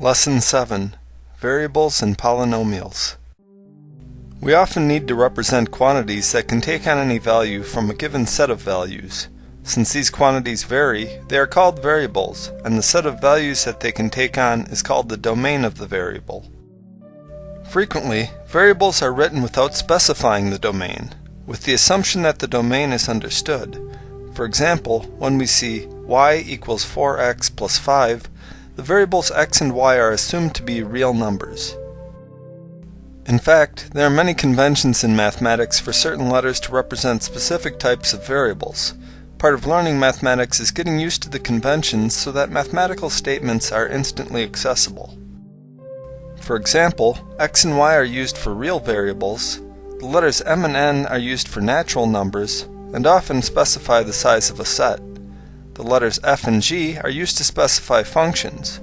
Lesson 7. Variables and Polynomials. We often need to represent quantities that can take on any value from a given set of values. Since these quantities vary, they are called variables, and the set of values that they can take on is called the domain of the variable. Frequently, variables are written without specifying the domain, with the assumption that the domain is understood. For example, when we see y equals 4x plus 5, the variables x and y are assumed to be real numbers. In fact, there are many conventions in mathematics for certain letters to represent specific types of variables. Part of learning mathematics is getting used to the conventions so that mathematical statements are instantly accessible. For example, x and y are used for real variables, the letters m and n are used for natural numbers, and often specify the size of a set. The letters f and g are used to specify functions.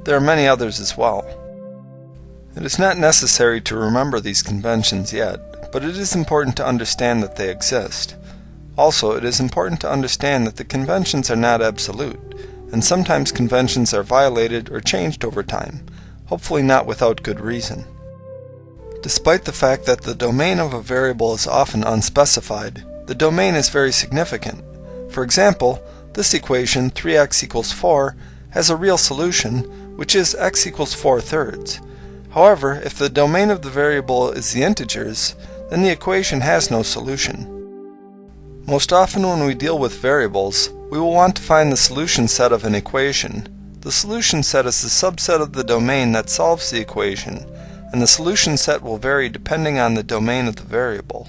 There are many others as well. It is not necessary to remember these conventions yet, but it is important to understand that they exist. Also, it is important to understand that the conventions are not absolute, and sometimes conventions are violated or changed over time, hopefully not without good reason. Despite the fact that the domain of a variable is often unspecified, the domain is very significant. For example, this equation, 3x equals 4, has a real solution, which is x equals 4/3. However, if the domain of the variable is the integers, then the equation has no solution. Most often when we deal with variables, we will want to find the solution set of an equation. The solution set is the subset of the domain that solves the equation, and the solution set will vary depending on the domain of the variable.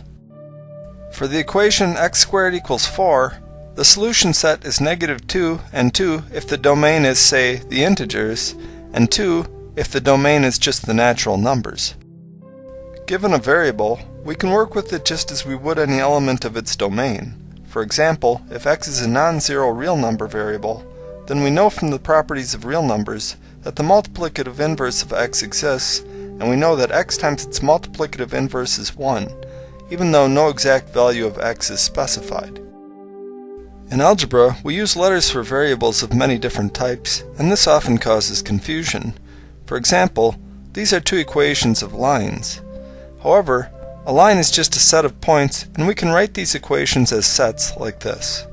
For the equation x squared equals 4, the solution set is -2 and 2 if the domain is, say, the integers, and 2 if the domain is just the natural numbers. Given a variable, we can work with it just as we would any element of its domain. For example, if x is a non-zero real number variable, then we know from the properties of real numbers that the multiplicative inverse of x exists, and we know that x times its multiplicative inverse is 1, even though no exact value of x is specified. In algebra, we use letters for variables of many different types, and this often causes confusion. For example, these are two equations of lines. However, a line is just a set of points, and we can write these equations as sets like this.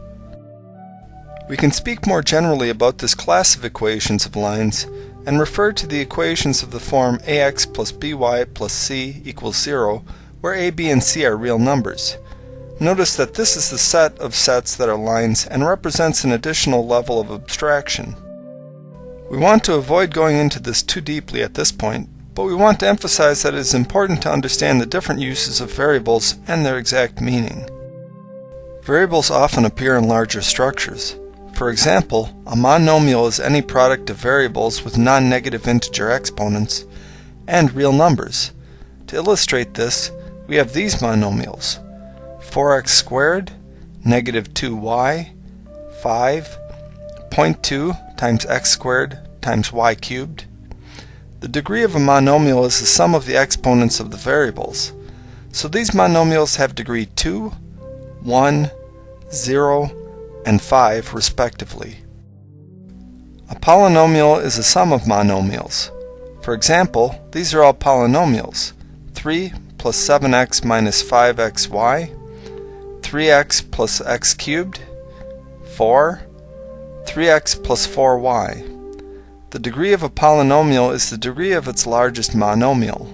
We can speak more generally about this class of equations of lines and refer to the equations of the form ax plus by plus c equals 0, where a, b, and c are real numbers. Notice that this is the set of sets that are lines and represents an additional level of abstraction. We want to avoid going into this too deeply at this point, but we want to emphasize that it is important to understand the different uses of variables and their exact meaning. Variables often appear in larger structures. For example, a monomial is any product of variables with non-negative integer exponents and real numbers. To illustrate this, we have these monomials: 4x squared, -2y, 5, 0.2 times x squared times y cubed. The degree of a monomial is the sum of the exponents of the variables. So these monomials have degree 2, 1, 0, and 5 respectively. A polynomial is a sum of monomials. For example, these are all polynomials: 3 plus 7x minus 5xy, 3x plus x cubed, 4, 3x plus 4y. The degree of a polynomial is the degree of its largest monomial.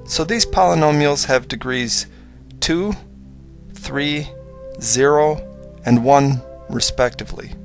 So these polynomials have degrees 2, 3, 0, and 1 respectively.